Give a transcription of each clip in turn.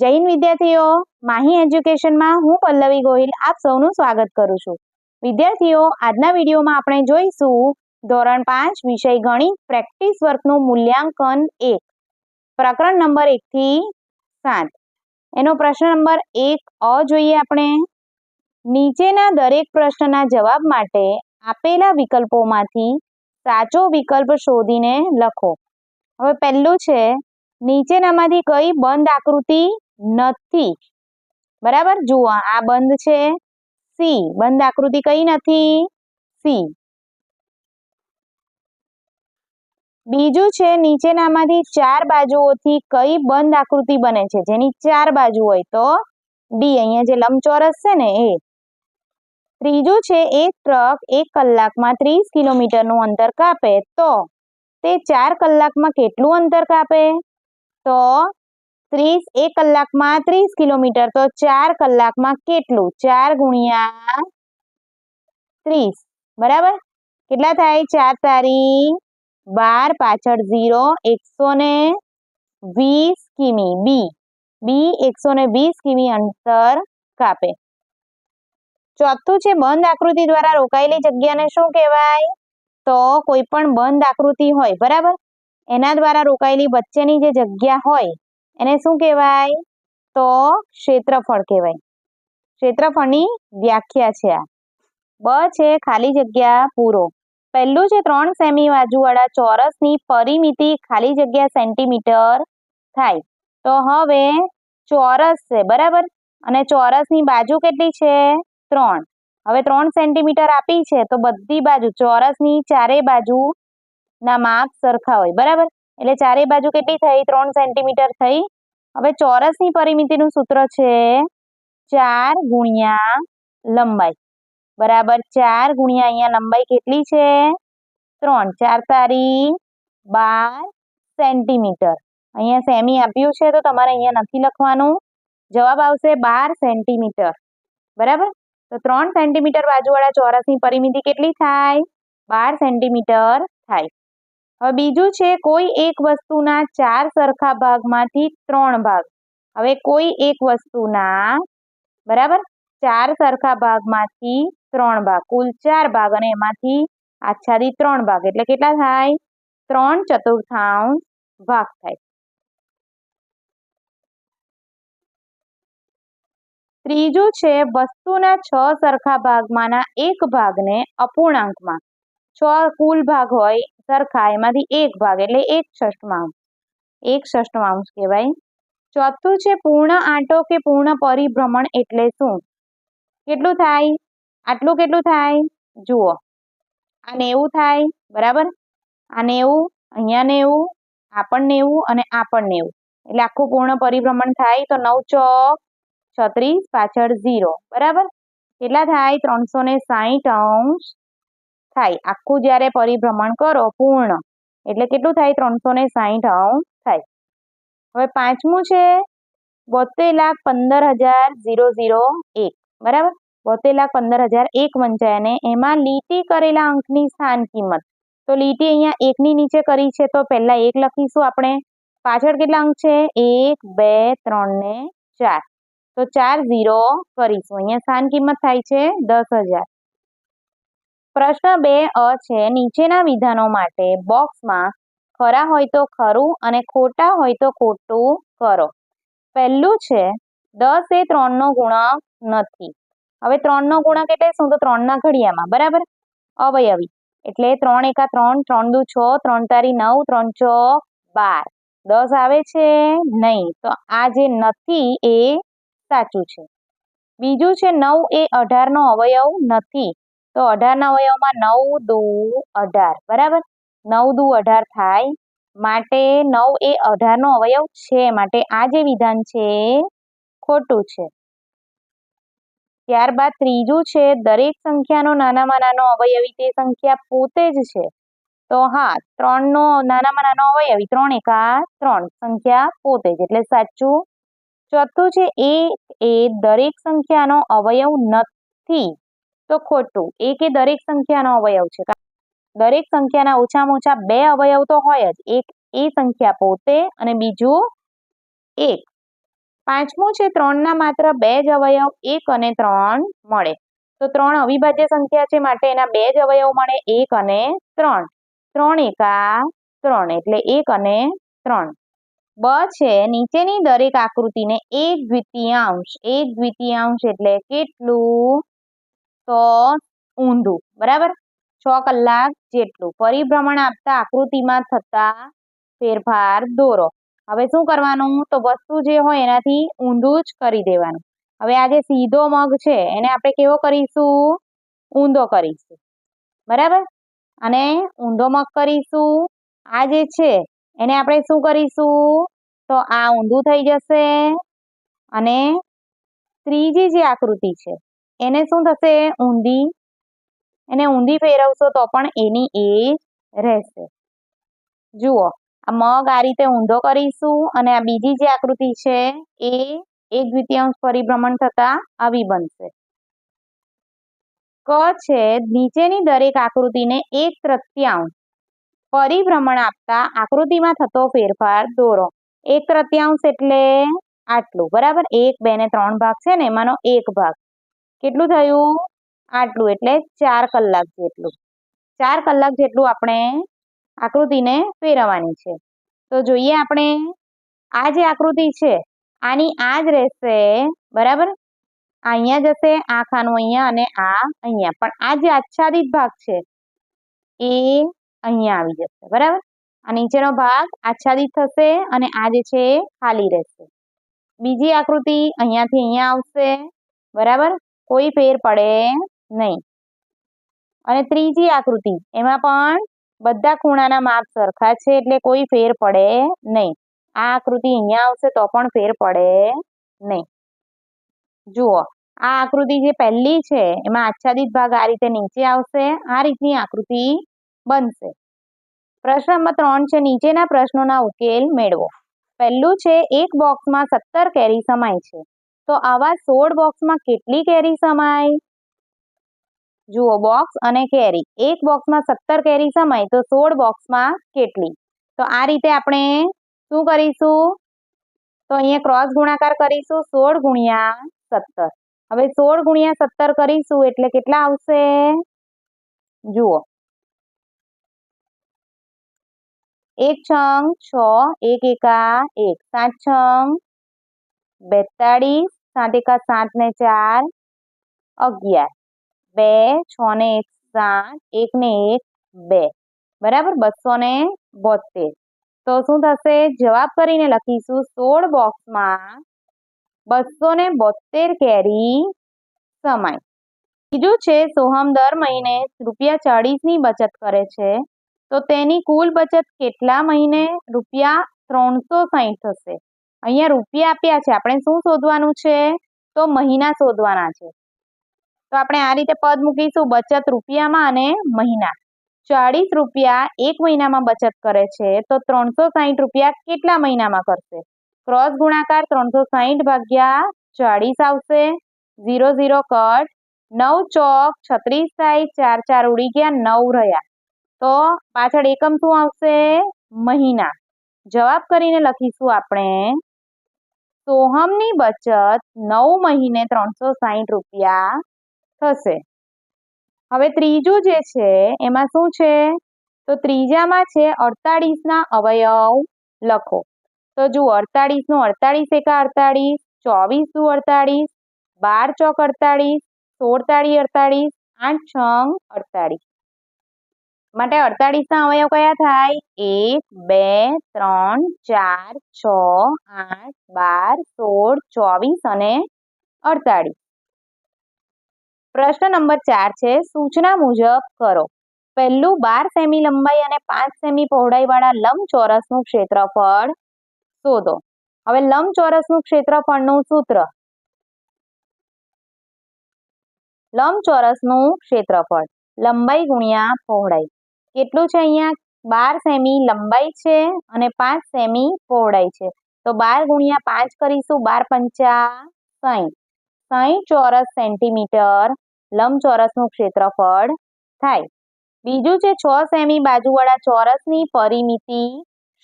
જૈન વિદ્યાર્થીઓ, માહી એજ્યુકેશનમાં હું પલ્લવી ગોહિલ આપ સૌનું સ્વાગત કરું છું। વિદ્યાર્થીઓ, આજના વિડીયોમાં આપણે જોઈશું ધોરણ 5 વિષય ગણિત પ્રેક્ટિસ વર્કનું મૂલ્યાંકન 1 પ્રકરણ નંબર 1 થી 7 એનો પ્રશ્ન નંબર 1 અ જોઈએ આપણે। નીચેના દરેક પ્રશ્નના જવાબ માટે આપેલા વિકલ્પોમાંથી સાચો વિકલ્પ શોધીને લખો। હવે પહેલું છે, નીચેનામાંથી કઈ બંધ આકૃતિ નથી? બરાબર, જુઓ આ બંધ છે સી, બંધ આકૃતિ કઈ નથી? સી। બીજું છે, નીચેનામાંથી ચાર બાજુઓથી કઈ બંધ આકૃતિ બને છે? જેની ચાર બાજુ હોય તો ડી, અહીંયા જે લંબચોરસ છે ને એ। ત્રીજું છે, એક ટ્રક 1 કલાકમાં 30 કિલોમીટરનું અંતર કાપે તો તે 4 કલાકમાં કેટલું અંતર કાપે? તો 1 કલાકમાં 30 કિલોમીટર તો 4 કલાકમાં કેટલું? 4 ગુણ્યા 30, બરાબર? કેટલા થાય? 4 તારી 12, પાછળ 0, 120 કિમી। બી 120 કિમી અંતર કાપે। ચોથું છે, બંધ આકૃતિ દ્વારા રોકાયેલી જગ્યાને શું કહેવાય? તો કોઈ પણ બંધ આકૃતિ હોય, બરાબર, એના દ્વારા રોકાયેલી વચ્ચેની જે જગ્યા હોય એને શું કહેવાય? તો ક્ષેત્રફળ કહેવાય। ક્ષેત્રફળની વ્યાખ્યા છે આ। બ છે, ખાલી જગ્યા પૂરો। પહેલું છે, 3 સેમી બાજુવાળા ચોરસની પરિમિતિ ખાલી જગ્યા સેન્ટીમીટર થાય। તો હવે ચોરસ છે, બરાબર, અને ચોરસની બાજુ કેટલી છે? 3। હવે 3 સેન્ટીમીટર આપી છે તો બધી બાજુ ચોરસની ચારે બાજુના માપ સરખા હોય, બરાબર, એટલે ચારે બાજુ કેટલી થઈ? 3 સેન્ટીમીટર થઈ। હવે ચોરસની પરિમિતિનું સૂત્ર છે 4 ગુણ્યા લંબાઈ, બરાબર, 4 ગુણ્યા અહીંયા લંબાઈ કેટલી છે? 3, 4 તારી 12 સેન્ટીમીટર। અહીંયા સેમી આપ્યું છે તો તમારે અહીંયા નથી લખવાનું, જવાબ આવશે 12 સેન્ટીમીટર, બરાબર। તો 3 સેન્ટીમીટર બાજુવાળા ચોરસની પરિમિતિ કેટલી થાય? 12 સેન્ટીમીટર થાય। હવે બીજું છે, કોઈ એક વસ્તુના 4 સરખા ભાગમાંથી 3 ભાગ। હવે કોઈ એક વસ્તુના, બરાબર, 4 સરખા ભાગમાંથી 3 ભાગ, કુલ 4 ભાગ અને એમાંથી આચ્છાદિત 3 ભાગ એટલે કેટલા થાય? 3/4 ભાગ થાય। ત્રીજું છે, વસ્તુના 6 સરખા ભાગમાંના એક ભાગને અપૂર્ણાંકમાં, 6 કુલ ભાગ હોય સરખા, એમાંથી એક ભાગ એટલે 1/6, 1/6 કહેવાય। ચોથું છે, પૂર્ણ આંટો કે પૂર્ણ પરિભ્રમણ એટલે શું? કેટલું થાય? આટલું કેટલું થાય? જુઓ, આ 90 થાય, બરાબર, આ 90, અહીંયા 90, આ પણ 90 અને આ પણ 90, એટલે આખું પૂર્ણ પરિભ્રમણ થાય તો 9 ચોક 36, પાછળ 0, બરાબર, કેટલા થાય? 360° થાય। આખું જ્યારે પરિભ્રમણ કરો પૂર્ણ એટલે કેટલું થાય? 360° થાય। હવે પાંચમું છે, 72,15,001, બરાબર, 72,15,001 વંચાય અને એમાં લીટી કરેલા અંકની સ્થાન કિંમત, તો લીટી અહીંયા 1 ની નીચે કરી છે તો પહેલા 1 લખીશું આપણે, પાછળ કેટલા અંક છે? 1, 2, 3 ને 4, તો 4 0 કરીશું, અહીંયા સ્થાન કિંમત થાય છે 10,000। પ્રશ્ન 2 છે, નીચેના વિધાનો માટે બોક્સમાં ખરા હોય તો ખરું અને ખોટા હોય તો ખોટું કરો। પહેલું છે, 10 એ 3 નો ગુણક નથી। હવે 3 નો ગુણક એટલે શું? તો 3 ના ઘડિયામાં, બરાબર, અવયવી એટલે 3 એકા 3, 3 દુ 6, 3 તારી 9, 3 ચોક 12, 10 આવે છે નહીં, તો આ જે નથી એ સાચું છે। બીજું છે, 9 એ 18 નો અવયવ નથી, તો 18 ના અવયવમાં 9 દુ 18, બરાબર, 9 દુ 18 થાય, માટે 9 એ 18 નો અવયવ છે, માટે આ જે વિધાન છે ખોટું છે। ત્યારબાદ ત્રીજું છે, દરેક સંખ્યાનો નાનામાં નાનો અવયવી તે સંખ્યા પોતે જ છે, તો હા, 3 નો નાનામાં નાનો અવયવી 3 એકા 3, સંખ્યા પોતે જ એટલે સાચું। ચોથું છે, એ દરેક સંખ્યાનો અવયવ નથી, તો ખોટું। 1 એ દરેક સંખ્યાનો અવયવ છે, દરેક સંખ્યાના ઓછામાં ઓછા 2 અવયવ તો હોય જ, એક એ સંખ્યા પોતે અને બીજું 1, પાંચમું છે 3ના માત્ર 2 જ અવયવ 1 અને 3 મળે. તો 3 અવિભાજ્ય સંખ્યા છે માટે એના 2 જ અવયવ મળે 1 અને 3. 3 એકા 3 એટલે 1 અને 3. બ છે નીચેની દરેક આકૃતિને 1/2 એટલે કેટલું? તો ઊંધું. બરાબર, 6 કલાક જેટલું. પરિભ્રમણ આપતા આકૃતિમાં થતા ફેરફાર દોરો. હવે શું કરવાનું? તો વસ્તુ જે હોય એનાથી ઊંધું જ કરી દેવાનું. હવે આ જે સીધો મગ છે એને આપણે કેવો કરીશું? ઊંધો કરીશું. બરાબર, અને ઊંધો મગ કરીશું. આ જે છે એને આપણે શું કરીશું? તો આ ઊંધું થઈ જશે. અને ત્રીજી જે આકૃતિ છે એને શું થશે? ઊંધી. એને ઊંધી ફેરવશો તો પણ એની એ રહેશે. જુઓ, આ મગ આ રીતે ઊંધો કરીશું અને આ બીજી જે આકૃતિ છે એ 1/2 પરિભ્રમણ થતા આવી બનશે. ક છે નીચેની દરેક આકૃતિને 1/3 પરિભ્રમણ આપતા આકૃતિમાં થતો ફેરફાર દોરો. 1/3 એટલે આટલું. બરાબર, 1, 2 ને 3 ભાગ છે ને એમાંનો 1 ભાગ. કેટલું થયું? આટલું, એટલે 4 કલાક જેટલું. 4 કલાક જેટલું આપણે આકૃતિને ફેરવવાની છે. તો જોઈએ આપણે, આ જે આકૃતિ છે આની આ જ રહેશે. બરાબર, અહીંયા જશે, આ ખાનું અહીંયા અને આ અહીંયા. પણ આ જે આચ્છાદિત ભાગ છે એ અહીંયા આવી જશે. બરાબર, આ નીચેનો ભાગ આચ્છાદિત થશે અને આ જે છે ખાલી રહેશે. બીજી આકૃતિ અહીંયાથી અહીંયા આવશે. બરાબર, કોઈ ફેર પડે નહીં. અને ત્રીજી આકૃતિ એમાં પણ બધા ખૂણાના માપ સરખા છે એટલે કોઈ ફેર પડે નહીં. આ આકૃતિ અહીંયા આવશે તો પણ ફેર પડે નહીં. જુઓ, આ આકૃતિ જે પહેલી છે એમાં આચ્છાદિત ભાગ આ રીતે નીચે આવશે. આ રીતની આકૃતિ બનશે. પ્રશ્ન નંબર 3 છે નીચેના પ્રશ્નોના ઉકેલ મેળવો. પહેલું છે એક બોક્સમાં 17 કેરી સમાય છે, તો આવા 16 બોક્સમાં કેટલી કેરી સમાય? જુઓ, બોક્સ અને કેરી. એક બોક્સમાં 17 કેરી સમાય તો 16 બોક્સમાં કેટલી? તો આ રીતે આપણે શું કરીશું? તો અહીંયા ક્રોસ ગુણાકાર કરીશું. 16 ગુણ્યા 17. હવે 16 ગુણ્યા 17 કરીશું એટલે કેટલા આવશે? જુઓ, 1 છંગ 6, 1 એકા 1, 7 છંગ 42, 7 એકા 7 ને 4 11, 2, 6 ને 1 7, 1 ને 1 2. બરાબર, 272. તો શું થશે? જવાબ કરીને લખીશું 16 બોક્સમાં 272 કેરી સમાય. બીજું છે સોહમ દર મહિને ₹40 ની બચત કરે છે, તો તેની કુલ બચત કેટલા મહિને ₹360 થશે? અહીંયા રૂપિયા આપ્યા છે, આપણે શું શોધવાનું છે? તો મહિના શોધવાના છે. તો આપણે આ રીતે પદ મૂકીશું, બચત રૂપિયામાં અને મહિના. 40 રૂપિયા એક મહિનામાં બચત કરે છે તો 360 રૂપિયા કેટલા મહિનામાં કરશે? ક્રોસ ગુણાકાર 360 ભાગ્યા 40 આવશે. 0 0 કટ, 9 ચોક 36 થાય, 4 4 ઉડી ગયા, 9 રહ્યા. તો પાછળ એકમ શું આવશે? મહિના. જવાબ કરીને લખીશું આપણે સોહમની બચત 9 મહિને 360 રૂપિયા થશે. હવે ત્રીજું જે છે એમાં શું છે? તો ત્રીજામાં છે 48ના અવયવ લખો. તો જુઓ, 48 નું 48 એકા 48, 24 દુ 48, 12 ચોક 48, 16 તાળી 48, 8 છંગ 48. માટે 48ના અવયવ કયા થાય? 1, 2, 3, 4, 6, 8, 12, 16, 24 અને 48. પ્રશ્ન નંબર 4 છે સૂચના મુજબ કરો. પહેલું 12 સેમી લંબાઈ અને 5 સેમી પહોળાઈવાળા લંબચોરસનું ક્ષેત્રફળ શોધો. હવે લંબચોરસનું ક્ષેત્રફળનું સૂત્ર. લંબચોરસનું ક્ષેત્રફળ લંબાઈ ગુણ્યા પહોળાઈ. કેટલું છે? અહીંયા 12 સેમી લંબાઈ છે અને 5 સેમી પહોળાઈ છે. તો 12 ગુણ્યા 5 કરીશું. 12 પંચા 60. 60 ચોરસ સેન્ટીમીટર લંબચોરસનું ક્ષેત્રફળ થાય. બીજું છે 6 સેમી બાજુવાળા ચોરસની પરિમિતિ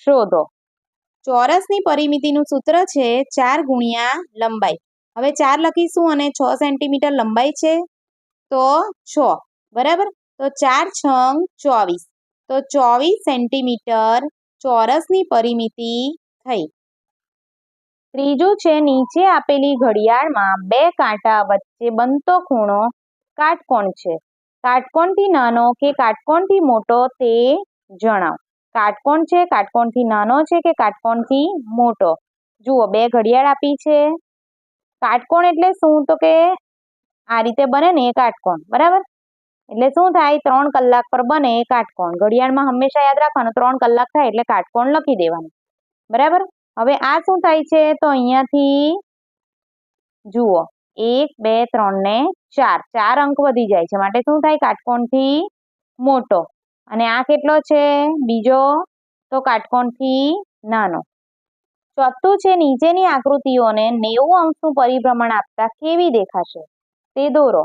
શોધો. ચોરસની પરિમિતિનું સૂત્ર છે 4 ગુણ્યા લંબાઈ. હવે 4 લખીશું અને 6 સેન્ટીમીટર લંબાઈ છે તો 6 બરાબર. તો 4 છંગ 24, તો 24 સેન્ટીમીટર ચોરસની પરિમિતિ થઈ. ત્રીજું છે નીચે આપેલી ઘડિયાળમાં બે કાંટા વચ્ચે બનતો ખૂણો કાટકોણ છે. કાટકોણથી નાનો કે કાટકોણથી મોટો તે જણાવો. કાટકોણ છે, કાટકોણથી નાનો છે કે કાટકોણથી મોટો. જુઓ બે ઘડિયાળ આપી છે. કાટકોણ એટલે શું? તો કે આ રીતે બને ને એ કાટકોણ બરાબર. એટલે શું થાય? 3 કલાક પર બને એ કાટકોણ. ઘડિયાળમાં હંમેશા યાદ રાખવાનું 3 કલાક થાય એટલે કાટકોણ લખી દેવાનું બરાબર. હવે આ શું થાય છે? તો અહીંયાથી જુઓ 1 2 3 ને 4 4 અંક વધી જાય છે માટે શું થાય? કાટકોણથી મોટો. અને આ કેટલો છે? બીજો, તો કાટકોણથી નાનો. ચોથું છે નીચેની આકૃતિઓને 90 અંશનું પરિભ્રમણ આપતા કેવી દેખાશે તે દોરો.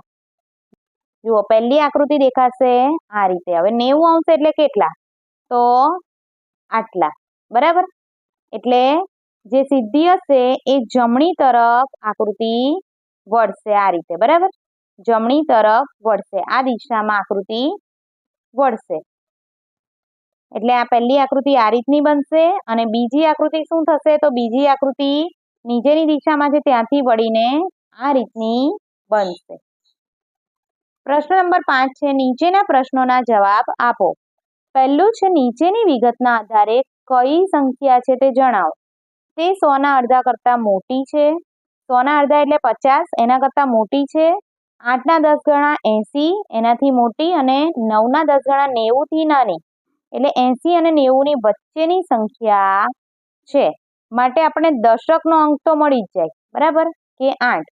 જુઓ પહેલી આકૃતિ દેખાશે આ રીતે. હવે 90 અંશ એટલે કેટલા? તો આટલા બરાબર. એટલે જે સીધી હશે એ જમણી તરફ આકૃતિ વળશે આ રીતે બરાબર. જમણી તરફ વળશે, આ દિશામાં આકૃતિ વળશે. એટલે આ પહેલી આકૃતિ આ રીતની બનશે અને બીજી આકૃતિ શું થશે? તો બીજી આકૃતિ નીચેની દિશામાં છે ત્યાંથી વળીને આ રીતની બનશે. પ્રશ્ન નંબર 5 છે નીચેના પ્રશ્નોના જવાબ આપો. પહેલું છે નીચેની વિગતના આધારે કઈ સંખ્યા છે તે જણાવો. તે 100ના અડધા કરતાં મોટી છે. 100ના અડધા એટલે 50, એના કરતાં મોટી છે. 8ના 10 ગણા 80, એનાથી મોટી. અને 9ના 10 ગણા 90થી નાની. એટલે 80 અને 90ની વચ્ચેની સંખ્યા છે માટે આપણે દશકનો અંક તો મળી જ જાય બરાબર કે 8.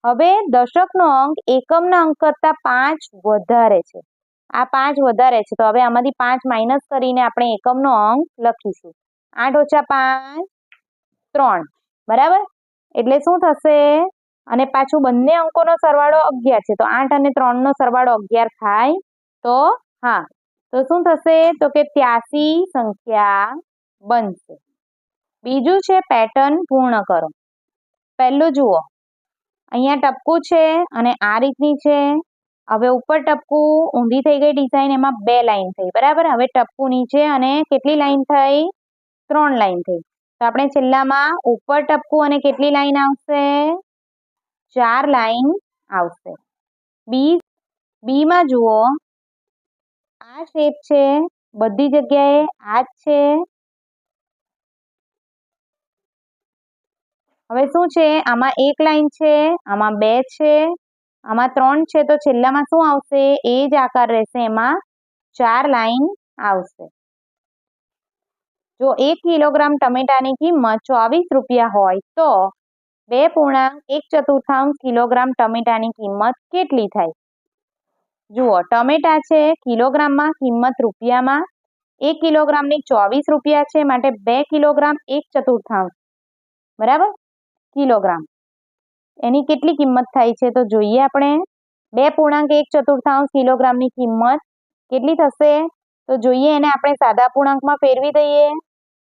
હવે દશકનો અંક એકમના અંક કરતાં 5 વધારે છે. આ 5 વધારે છે તો હવે આમાંથી 5 માઇનસ કરીને આપણે એકમનો અંક લખીશું. 8 ઓછા 5 3 બરાબર. એટલે શું થશે? અને પાછું બંને અંકોનો સરવાળો 11 છે તો 8 અને 3નો સરવાળો 11 થાય. તો હા, તો શું થશે? તો કે 83 સંખ્યા બનશે. બીજું છે પેટર્ન પૂર્ણ કરો. પહેલું જુઓ અહીંયા ટપકું છે અને આ રીતની છે. હવે ઉપર ટપકું ઊંધી થઈ ગઈ ડિઝાઇન, એમાં 2 લાઈન થઈ બરાબર. હવે ટપકું નીચે અને કેટલી લાઈન થઈ? 3 લાઈન થઈ. તો આપણે છેલ્લામાં ઉપર ટપકું અને કેટલી લાઈન આવશે? 4 લાઈન આવશે. બીમાં જુઓ આ શેપ છે, બધી જગ્યાએ આ જ છે. હવે શું છે? આમાં 1 લાઈન છે, આમાં 2 છે, આમાં 3 છે તો છેલ્લામાં શું આવશે? એ જ આકાર રહેશે, એમાં 4 લાઈન આવશે. જો 1 કિલોગ્રામ ટમેટાની કિંમત 24 રૂપિયા હોય તો 2.1/4 કિલોગ્રામ ટમેટાની કિંમત કેટલી થાય? જુઓ ટમેટા છે કિલોગ્રામમાં, કિંમત રૂપિયામાં. 1 કિલોગ્રામની 24 રૂપિયા છે માટે 2 કિલોગ્રામ 1/4 બરાબર કિલોગ્રામ. એની કેટલી કિંમત થાય છે તો જોઈએ આપણે. 2.1/4 કિલોગ્રામની કિંમત કેટલી થશે? તો જોઈએ એને આપણે સાદા પૂર્ણાંકમાં ફેરવી દઈએ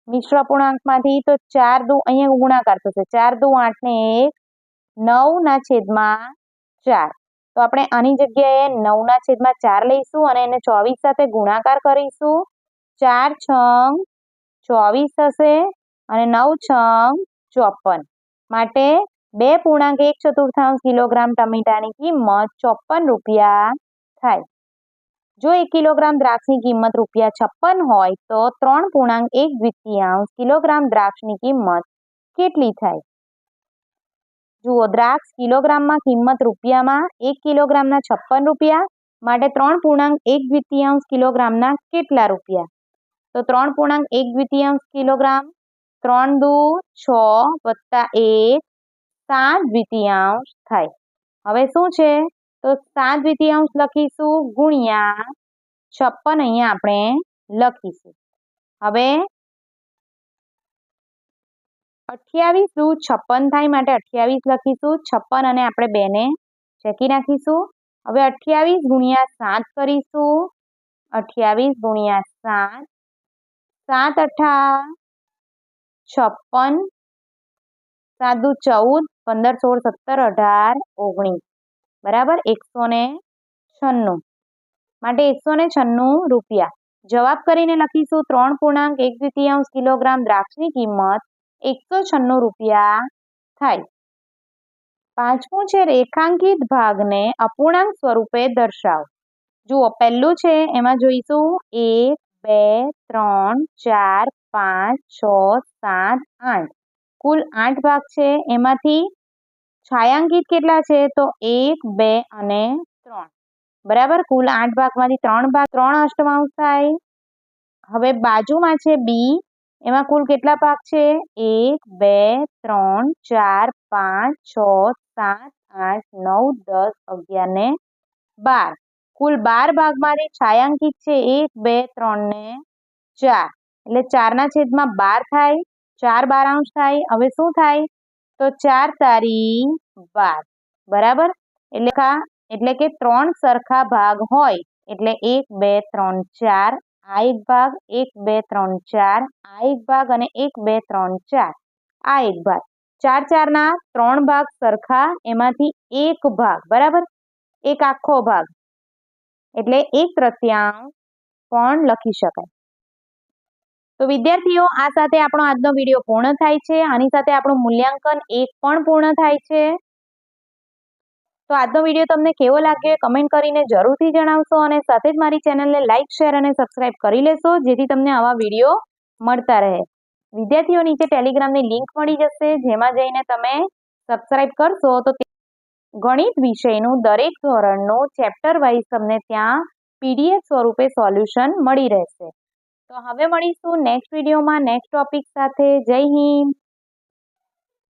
મિશ્ર પૂર્ણાંકમાંથી. તો 4 દુ અહીંયા ગુણાકાર થશે. 4 દુ 8 ને 1 9/4. તો આપણે આની જગ્યાએ 9/4 લઈશું અને એને 24 સાથે ગુણાકાર કરીશું. 4 છંગ 24 થશે અને 9 છંગ 54 માટે 2.1/4 કિલોગ્રામ ટમેટાની કિંમત 54 રૂપિયા થાય. જો 1 કિલોગ્રામ દ્રાક્ષની કિંમત ₹56 હોય તો 3.1/2 કિલોગ્રામ દ્રાક્ષની કિંમત કેટલી થાય? જુઓ દ્રાક્ષ કિલોગ્રામમાં, કિંમત રૂપિયામાં. 1 કિલોગ્રામના 56 રૂપિયા માટે 3.1/2 કિલોગ્રામના કેટલા રૂપિયા? તો 3.1/2 કિલોગ્રામ. 3 દુ 6 વત્તા 1 7/2 થાય. હવે શું છે? તો 7/2 લખીશું ગુણ્યા 56 અહીંયા આપણે લખીશું. હવે 28 દુ 56 થાય માટે 28 લખીશું. 56 અને આપણે 2 ને ચેકી નાખીશું. હવે 28 ગુણ્યા 7 કરીશું. 28 ગુણ્યા 7, 7 અઠા 56 7 દુ 14 15 16 17 18 19 બરાબર 196 માટે 196 રૂપિયા. જવાબ કરીને લખીશું 3.1 કિલોગ્રામ દ્રાક્ષની કિંમત 196 રૂપિયા થાય. પાંચમું છે રેખાંકિત ભાગને અપૂર્ણાંક સ્વરૂપે દર્શાવો. જુઓ પહેલું છે એમાં જોઈશું 1 2 3 4 5 6 7 8 કુલ 8 ભાગ છે. એમાંથી છાयांકિત કેટલા છે તો 1 2 અને 3 બરાબર. કુલ 8 ભાગમાંથી 3 ભાગ 3 અષ્ટમાંશ થાય. હવે બાજુમાં છે બી એમાં કુલ કેટલા ભાગ છે 1 2 3 4 5 6 7 8 9 10 11 ને 12 કુલ 12 ભાગમાંથી છાयांકિત છે 1 2 3 ને 4 એટલે 4 ના છેદમાં 12 થાય. 4 12 થાય. હવે શું થાય તો 4 તારી 12 બરાબર. એટલે કે 3 સરખા ભાગ હોય એટલે 1 2 3 4 આ એક ભાગ 1 2 3 4 આ એક ભાગ અને 1 2 3 4 આ એક ભાગ 4 4 ના 3 ભાગ સરખા એમાંથી એક ભાગ બરાબર એક આખો ભાગ એટલે 1/3 પણ લખી શકાય. તો વિદ્યાર્થીઓ આ સાથે આપણો આજનો વિડીયો પૂર્ણ થાય છે. આની સાથે આપણું મૂલ્યાંકન 1 પણ પૂર્ણ થાય છે. તો આજનો વિડીયો તમને કેવો લાગ્યો કમેન્ટ કરીને જરૂરથી જણાવશો અને સાથે જ મારી ચેનલને લાઇક શેર અને સબસ્ક્રાઇબ કરી લેશો જેથી તમને આવા વિડીયો મળતા રહે. વિદ્યાર્થીઓ નીચે ટેલિગ્રામની લિંક મળી જશે જેમાં જઈને તમે સબસ્ક્રાઇબ કરશો તો ગણિત વિષયનું દરેક ધોરણનું ચેપ્ટર વાઇઝ તમને ત્યાં PDF સ્વરૂપે સોલ્યુશન મળી રહેશે. તો હવે મળીશું નેક્સ્ટ વિડીયોમાં નેક્સ્ટ ટોપિક સાથે. જય હિન્દ.